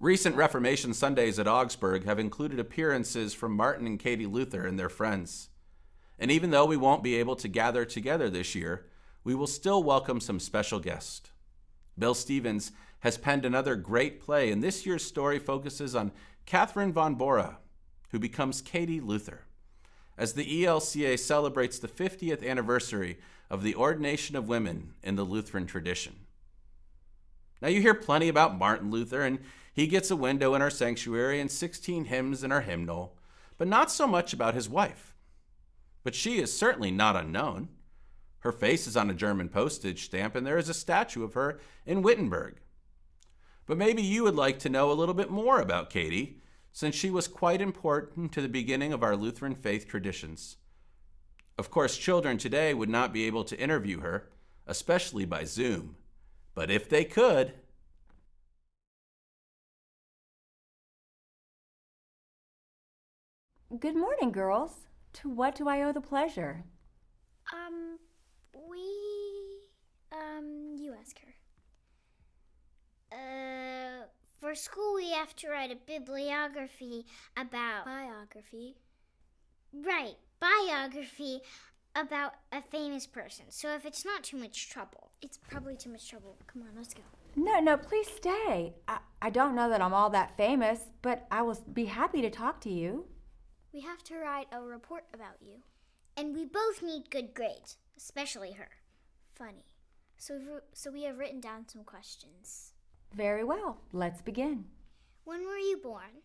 Recent Reformation Sundays at Augsburg have included appearances from Martin and Katie Luther and their friends. And even though we won't be able to gather together this year, we will still welcome some special guests. Bill Stevens has penned another great play, and this year's story focuses on Katharina von Bora, who becomes Katie Luther, as the ELCA celebrates the 50th anniversary of the ordination of women in the Lutheran tradition. Now, you hear plenty about Martin Luther, and he gets a window in our sanctuary and 16 hymns in our hymnal, but not so much about his wife. But she is certainly not unknown. Her face is on a German postage stamp, and there is a statue of her in Wittenberg. But maybe you would like to know a little bit more about Katie, since she was quite important to the beginning of our Lutheran faith traditions. Of course, children today would not be able to interview her, especially by Zoom. But if they could... Good morning, girls. To what do I owe the pleasure? You ask her. For school we have to write a bibliography about... Biography? Right, biography about a famous person. So if it's not too much trouble. It's probably too much trouble. Come on, let's go. No, please stay. I don't know that I'm all that famous, but I will be happy to talk to you. We have to write a report about you. And we both need good grades, especially her. Funny. So we have written down some questions. Very well. Let's begin. When were you born?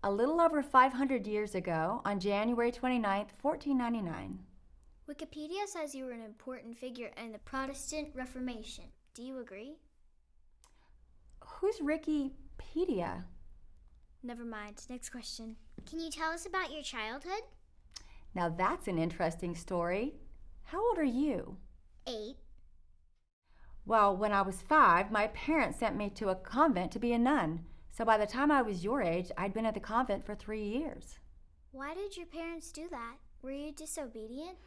A little over 500 years ago, on January 29th, 1499. Wikipedia says you were an important figure in the Protestant Reformation. Do you agree? Who's Wikipedia? Never mind. Next question. Can you tell us about your childhood? Now that's an interesting story. How old are you? 8. Well, when I was 5, my parents sent me to a convent to be a nun. So by the time I was your age, I'd been at the convent for 3 years. Why did your parents do that? Were you disobedient?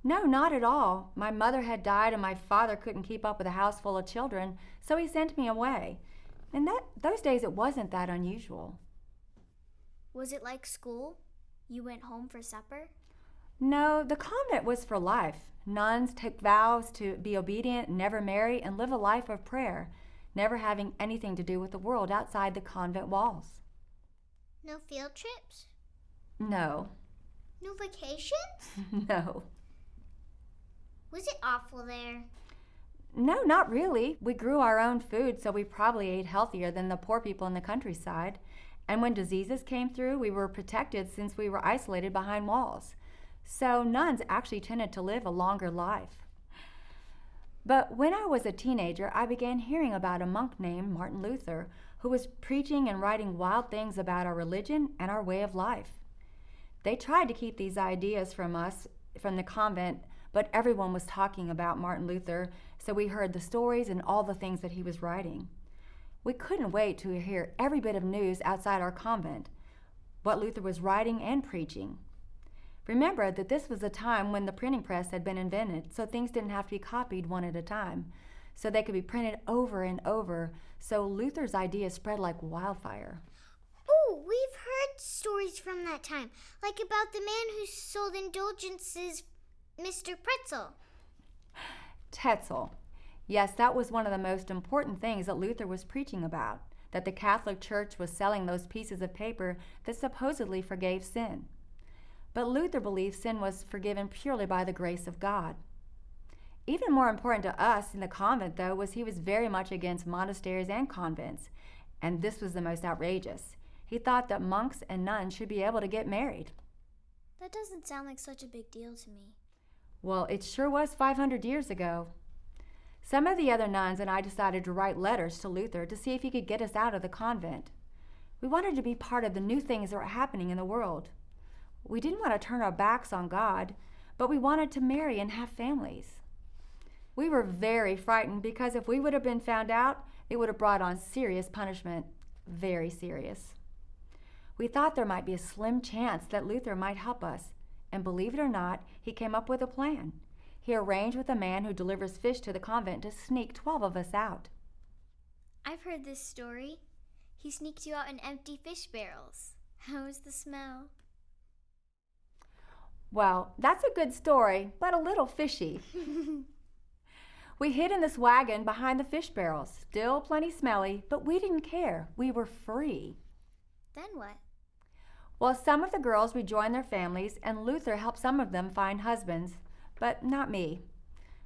No, not at all. My mother had died and my father couldn't keep up with a house full of children, so he sent me away. And those days it wasn't that unusual. Was it like school? You went home for supper? No, the convent was for life. Nuns took vows to be obedient, never marry, and live a life of prayer, never having anything to do with the world outside the convent walls. No field trips? No. No vacations? No. Was it awful there? No, not really. We grew our own food, so we probably ate healthier than the poor people in the countryside. And when diseases came through, we were protected since we were isolated behind walls. So nuns actually tended to live a longer life. But when I was a teenager, I began hearing about a monk named Martin Luther, who was preaching and writing wild things about our religion and our way of life. They tried to keep these ideas from us, from the convent, but everyone was talking about Martin Luther, so we heard the stories and all the things that he was writing. We couldn't wait to hear every bit of news outside our convent, what Luther was writing and preaching. Remember that this was a time when the printing press had been invented, so things didn't have to be copied one at a time, so they could be printed over and over, so Luther's ideas spread like wildfire. Oh, we've heard stories from that time, like about the man who sold indulgences, Mr. Pretzel. Tetzel. Yes, that was one of the most important things that Luther was preaching about, that the Catholic Church was selling those pieces of paper that supposedly forgave sin. But Luther believed sin was forgiven purely by the grace of God. Even more important to us in the convent, though, was he was very much against monasteries and convents, and this was the most outrageous. He thought that monks and nuns should be able to get married. That doesn't sound like such a big deal to me. Well, it sure was 500 years ago. Some of the other nuns and I decided to write letters to Luther to see if he could get us out of the convent. We wanted to be part of the new things that were happening in the world. We didn't want to turn our backs on God, but we wanted to marry and have families. We were very frightened because if we would have been found out, it would have brought on serious punishment, very serious. We thought there might be a slim chance that Luther might help us, and believe it or not, he came up with a plan. He arranged with a man who delivers fish to the convent to sneak 12 of us out. I've heard this story. He sneaked you out in empty fish barrels. How was the smell? Well, that's a good story, but a little fishy. We hid in this wagon behind the fish barrels, still plenty smelly, but we didn't care. We were free. Then what? Well, some of the girls rejoined their families, and Luther helped some of them find husbands, but not me.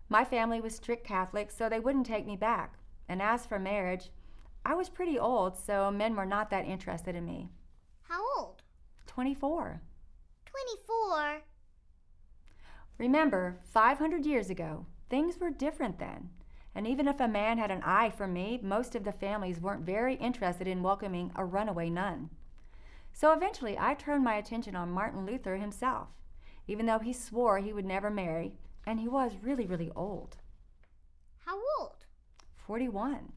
My family was strict Catholic, so they wouldn't take me back. And as for marriage, I was pretty old, so men were not that interested in me. How old? 24. 24? Remember, 500 years ago, things were different then. And even if a man had an eye for me, most of the families weren't very interested in welcoming a runaway nun. So eventually I turned my attention on Martin Luther himself, even though he swore he would never marry, and he was really, really old. How old? 41.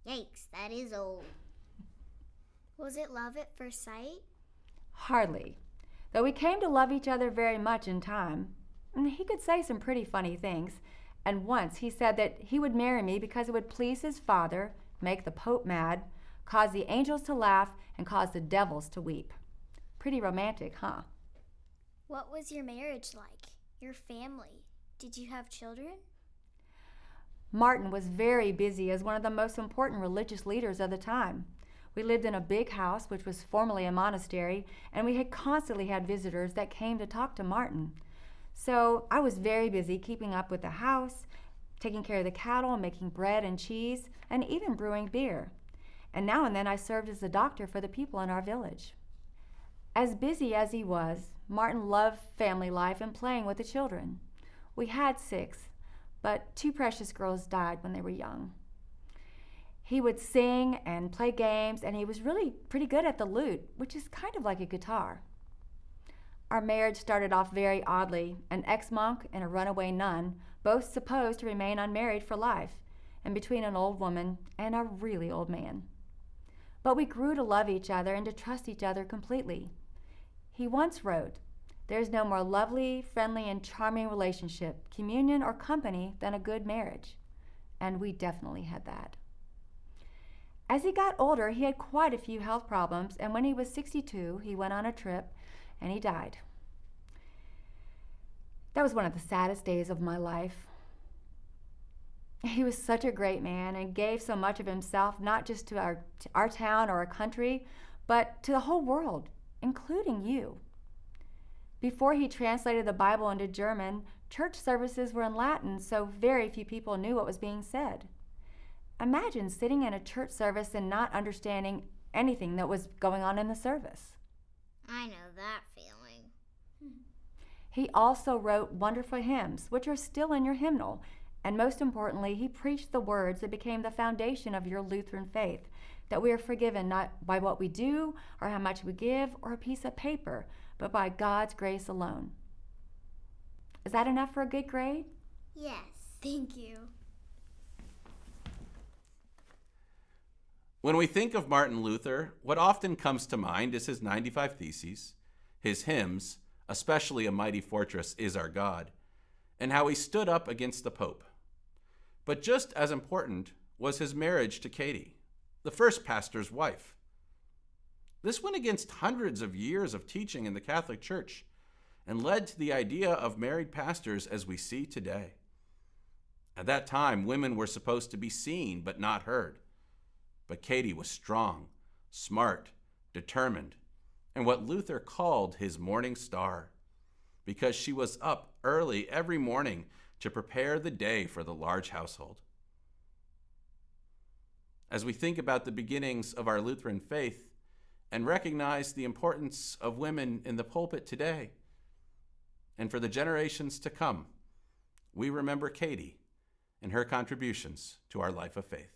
Yikes, that is old. Was it love at first sight? Hardly. Though we came to love each other very much in time. He could say some pretty funny things, and once he said that he would marry me because it would please his father, make the Pope mad, cause the angels to laugh, and cause the devils to weep. Pretty romantic, huh? What was your marriage like? Your family? Did you have children? Martin was very busy as one of the most important religious leaders of the time. We lived in a big house, which was formerly a monastery, and we had constantly had visitors that came to talk to Martin. So I was very busy keeping up with the house, taking care of the cattle, making bread and cheese, and even brewing beer. And now and then I served as a doctor for the people in our village. As busy as he was, Martin loved family life and playing with the children. We had 6, but 2 precious girls died when they were young. He would sing and play games, and he was really pretty good at the lute, which is kind of like a guitar. Our marriage started off very oddly, an ex-monk and a runaway nun, both supposed to remain unmarried for life, and between an old woman and a really old man. But we grew to love each other and to trust each other completely. He once wrote, "There's no more lovely, friendly, and charming relationship, communion, or company than a good marriage." And we definitely had that. As he got older, he had quite a few health problems, and when he was 62, he went on a trip and he died. That was one of the saddest days of my life. He was such a great man and gave so much of himself, not just to our town or our country, but to the whole world, including you. Before he translated the Bible into German, church services were in Latin, so very few people knew what was being said. Imagine sitting in a church service and not understanding anything that was going on in the service. I know that feeling. He also wrote wonderful hymns, which are still in your hymnal, and most importantly, he preached the words that became the foundation of your Lutheran faith, that we are forgiven not by what we do or how much we give or a piece of paper, but by God's grace alone. Is that enough for a good grade? Yes. Thank you. When we think of Martin Luther, what often comes to mind is his 95 Theses, his hymns, especially A Mighty Fortress Is Our God, and how he stood up against the Pope. But just as important was his marriage to Katie, the first pastor's wife. This went against hundreds of years of teaching in the Catholic Church and led to the idea of married pastors as we see today. At that time, women were supposed to be seen but not heard. But Katie was strong, smart, determined, and what Luther called his morning star, because she was up early every morning to prepare the day for the large household. As we think about the beginnings of our Lutheran faith and recognize the importance of women in the pulpit today, and for the generations to come, we remember Katie and her contributions to our life of faith.